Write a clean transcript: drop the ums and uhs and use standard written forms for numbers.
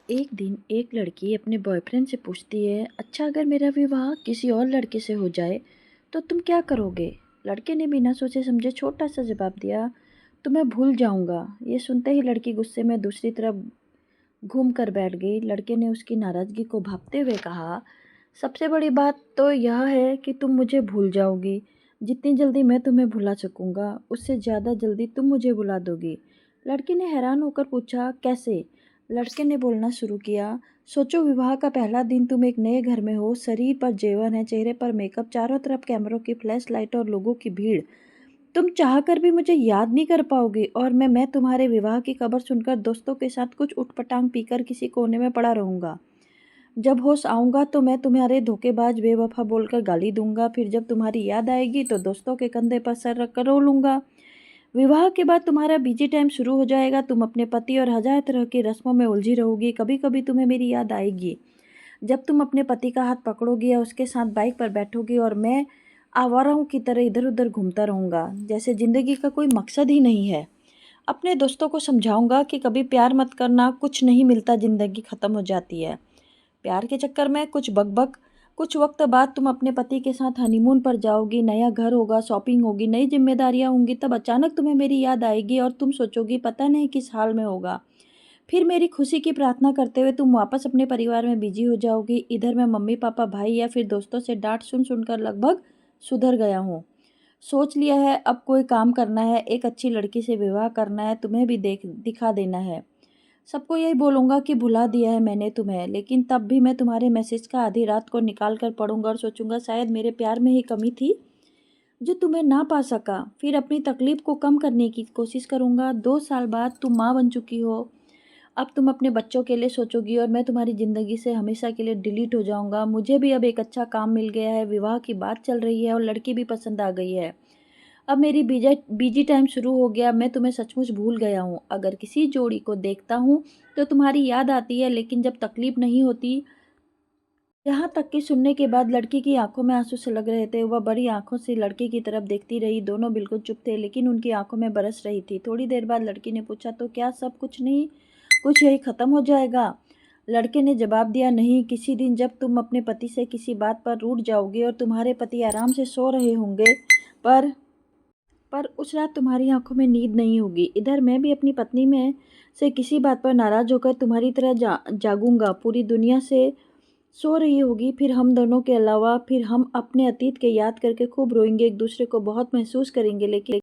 एक दिन एक लड़की अपने बॉयफ्रेंड से पूछती है, अच्छा अगर मेरा विवाह किसी और लड़के से हो जाए तो तुम क्या करोगे। लड़के ने बिना सोचे समझे छोटा सा जवाब दिया, तो मैं भूल जाऊंगा। ये सुनते ही लड़की गुस्से में दूसरी तरफ घूम कर बैठ गई। लड़के ने उसकी नाराज़गी को भांपते हुए कहा, सबसे बड़ी बात तो यह है कि तुम मुझे भूल जाओगी। जितनी जल्दी मैं तुम्हें भुला सकूंगा उससे ज़्यादा जल्दी तुम मुझे भुला दोगी। लड़की ने हैरान होकर पूछा, कैसे। लड़के ने बोलना शुरू किया, सोचो विवाह का पहला दिन, तुम एक नए घर में हो, शरीर पर जेवर है, चेहरे पर मेकअप, चारों तरफ कैमरों की फ्लैश लाइट और लोगों की भीड़। तुम चाहकर भी मुझे याद नहीं कर पाओगी और मैं तुम्हारे विवाह की खबर सुनकर दोस्तों के साथ कुछ उठपटांग पीकर किसी कोने में पड़ा रहूंगा। जब होश आऊंगा तो मैं तुम्हारे धोखेबाज बेवफा बोलकर गाली दूंगा, फिर जब तुम्हारी याद आएगी तो दोस्तों के कंधे पर सर रखकर रो लूंगा। विवाह के बाद तुम्हारा बिजी टाइम शुरू हो जाएगा, तुम अपने पति और हजार तरह की रस्मों में उलझी रहोगी। कभी कभी तुम्हें मेरी याद आएगी जब तुम अपने पति का हाथ पकड़ोगी या उसके साथ बाइक पर बैठोगी और मैं आवाराओं की तरह इधर उधर घूमता रहूँगा, जैसे ज़िंदगी का कोई मकसद ही नहीं है। अपने दोस्तों को समझाऊंगा कि कभी प्यार मत करना, कुछ नहीं मिलता, ज़िंदगी ख़त्म हो जाती है। प्यार के चक्कर में कुछ बकबक। कुछ वक्त बाद तुम अपने पति के साथ हनीमून पर जाओगी, नया घर होगा, शॉपिंग होगी, नई जिम्मेदारियां होंगी। तब अचानक तुम्हें मेरी याद आएगी और तुम सोचोगी पता नहीं किस हाल में होगा। फिर मेरी खुशी की प्रार्थना करते हुए तुम वापस अपने परिवार में बिजी हो जाओगी। इधर मैं मम्मी पापा भाई या फिर दोस्तों से डांट सुन सुनकर लगभग सुधर गया हूँ। सोच लिया है अब कोई काम करना है, एक अच्छी लड़की से विवाह करना है, तुम्हें भी देख दिखा देना है। सबको यही बोलूँगा कि भुला दिया है मैंने तुम्हें, लेकिन तब भी मैं तुम्हारे मैसेज का आधी रात को निकाल कर पढ़ूंगा और सोचूंगा शायद मेरे प्यार में ही कमी थी जो तुम्हें ना पा सका। फिर अपनी तकलीफ को कम करने की कोशिश करूंगा। 2 साल बाद तुम माँ बन चुकी हो, अब तुम अपने बच्चों के लिए सोचोगी और मैं तुम्हारी ज़िंदगी से हमेशा के लिए डिलीट हो जाऊंगा। मुझे भी अब एक अच्छा काम मिल गया है, विवाह की बात चल रही है और लड़की भी पसंद आ गई है। अब मेरी बीजा बीजी टाइम शुरू हो गया, मैं तुम्हें सचमुच भूल गया हूँ। अगर किसी जोड़ी को देखता हूँ तो तुम्हारी याद आती है, लेकिन जब तकलीफ नहीं होती। यहाँ तक कि सुनने के बाद लड़की की आंखों में आंसू छलक रहे थे। वह बड़ी आंखों से लड़के की तरफ देखती रही। दोनों बिल्कुल चुप थे, लेकिन उनकी आंखों में बरस रही थी। थोड़ी देर बाद लड़की ने पूछा, तो क्या सब कुछ नहीं, कुछ यही ख़त्म हो जाएगा। लड़के ने जवाब दिया, नहीं, किसी दिन जब तुम अपने पति से किसी बात पर रूठ जाओगे और तुम्हारे पति आराम से सो रहे होंगे, पर पर उस रात तुम्हारी आंखों में नींद नहीं होगी। इधर मैं भी अपनी पत्नी में से किसी बात पर नाराज होकर तुम्हारी तरह जागूंगा। पूरी दुनिया से सो रही होगी। फिर हम दोनों के अलावा फिर हम अपने अतीत के याद करके खूब रोएंगे, एक दूसरे को बहुत महसूस करेंगे, लेकिन